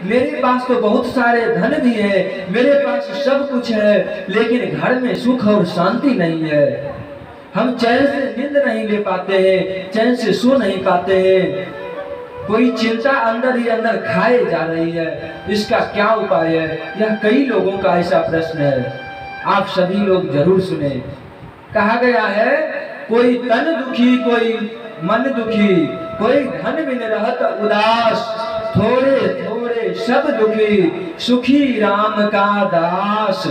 मेरे पास तो बहुत सारे धन भी है, मेरे पास सब कुछ है, लेकिन घर में सुख और शांति नहीं है। हम चैन से नींद नहीं ले पाते हैं, चैन से सो नहीं पाते हैं। कोई चिंता अंदर ही अंदर खाए जा रही है। इसका क्या उपाय है? यह कई लोगों का ऐसा प्रश्न है। आप सभी लोग जरूर सुने। कहा गया है, कोई तन दुखी कोई मन दुखी, कोई धन बिन रहत उदास, थोड़े थोड़े सब दुखी, सुखी राम का दास।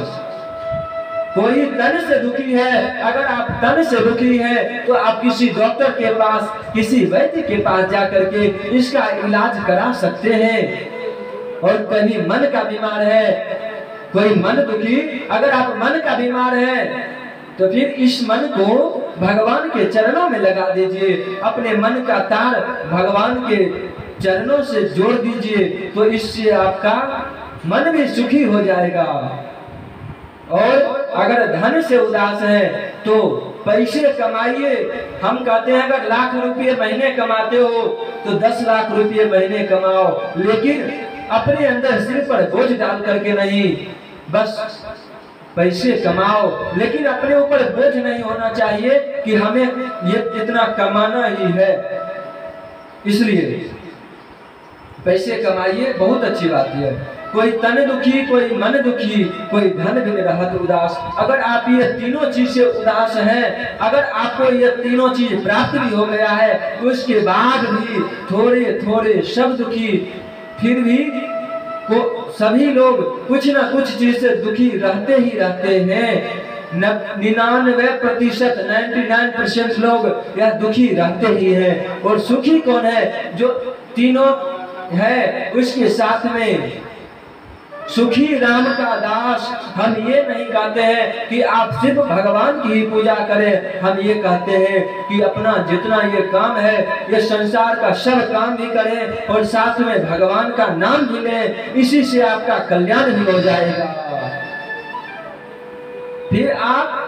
कोई तन से दुखी है, अगर आप तन से दुखी हैं तो आप किसी डॉक्टर के पास, किसी वैद्य के पास जाकर के इसका इलाज करा सकते हैं। और कभी मन का बीमार है, कोई मन दुखी, अगर आप मन का बीमार है तो फिर इस मन को भगवान के चरणों में लगा दीजिए। अपने मन का तार भगवान के चरणों से जोड़ दीजिए, तो इससे आपका मन भी सुखी हो जाएगा। और अगर धन से उदास है तो पैसे कमाइए। हम कहते हैं अगर लाख रुपये महीने कमाते हो तो 10 लाख रुपये महीने कमाओ, लेकिन अपने अंदर सिर पर बोझ डाल करके नहीं। बस पैसे कमाओ, लेकिन अपने ऊपर बोझ नहीं होना चाहिए कि हमें ये इतना कमाना ही है। इसलिए पैसे कमाइए, बहुत अच्छी बात है। कोई तन दुखी कोई मन दुखी, कोई धन बिन रहत उदास। अगर आप ये तीनों चीज से उदास हैं, अगर आपको ये तीनों चीज प्राप्त भी हो गया है, तो उसके बाद भी थोड़े थोड़े सब दुखी, फिर भी को सभी लोग कुछ ना कुछ चीज से दुखी रहते ही रहते हैं। 99% 99% लोग यह दुखी रहते ही हैं। और सुखी कौन है? जो तीनों है उसके साथ में सुखी राम का दास। हम ये नहीं कहते हैं कि आप सिर्फ भगवान की ही पूजा करें, हम ये कहते हैं कि अपना जितना ये काम है, ये संसार का सब काम भी करें और साथ में भगवान का नाम भी लें। इसी से आपका कल्याण भी हो जाएगा। फिर आप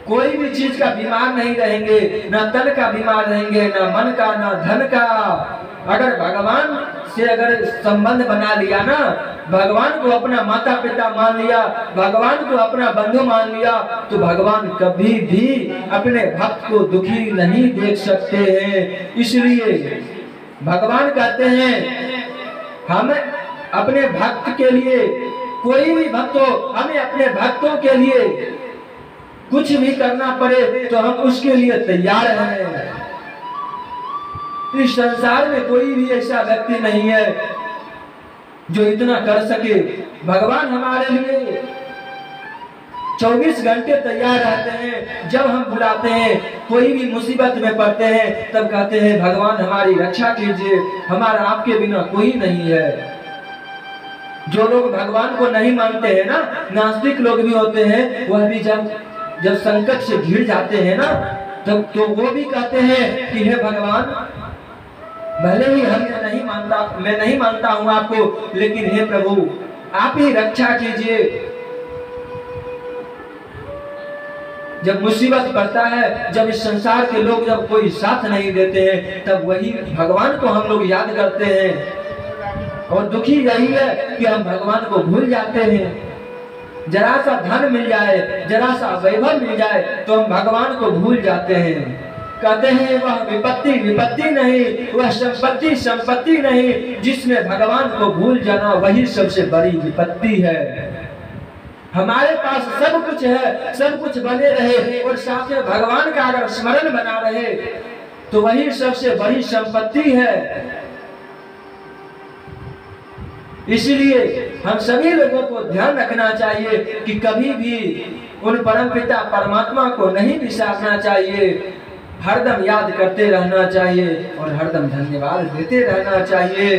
कोई भी चीज का बीमार नहीं रहेंगे, ना तन का बीमार रहेंगे, ना मन का, ना धन का। अगर भगवान से अगर संबंध बना लिया ना, भगवान को अपना माता पिता मान लिया, भगवान को अपना बंधु मान लिया, तो भगवान कभी भी अपने भक्त को दुखी नहीं देख सकते हैं। इसलिए भगवान कहते हैं, हम अपने भक्त के लिए, कोई भी भक्त हो, हमें अपने भक्तों के लिए कुछ भी करना पड़े तो हम उसके लिए तैयार हैं। इस संसार में कोई भी ऐसा व्यक्ति नहीं है जो इतना कर सके। भगवान हमारे लिए 24 घंटे तैयार रहते हैं। जब हम बुलाते हैं, कोई भी मुसीबत में पड़ते हैं, तब कहते हैं भगवान हमारी रक्षा कीजिए, हमारा आपके बिना कोई नहीं है। जो लोग भगवान को नहीं मानते हैं ना, नास्तिक लोग भी होते हैं, वह भी जब संकट से घिर जाते हैं ना, तब तो वो भी कहते हैं कि हे भगवान, भले ही मैं नहीं मानता हूं आपको, लेकिन हे प्रभु आप ही रक्षा कीजिए। जब मुसीबत पड़ता है, जब इस संसार के लोग जब कोई साथ नहीं देते हैं, तब वही भगवान को हम लोग याद करते हैं। और दुखी यही है कि हम भगवान को भूल जाते हैं। जरा सा धन मिल जाए, जरा सा वैभव मिल जाए, तो हम भगवान को भूल जाते हैं। कहते हैं वह विपत्ति विपत्ति नहीं, वह संपत्ति संपत्ति नहीं, जिसमें भगवान को भूल जाना वही सबसे बड़ी विपत्ति है। हमारे पास सब कुछ है, सब कुछ बने रहे और साथ में भगवान का अगर स्मरण बना रहे तो वही सबसे बड़ी संपत्ति है। इसलिए हम सभी लोगों को ध्यान रखना चाहिए कि कभी भी उन परमपिता परमात्मा को नहीं बिसारना चाहिए, हरदम याद करते रहना चाहिए और हरदम धन्यवाद देते रहना चाहिए।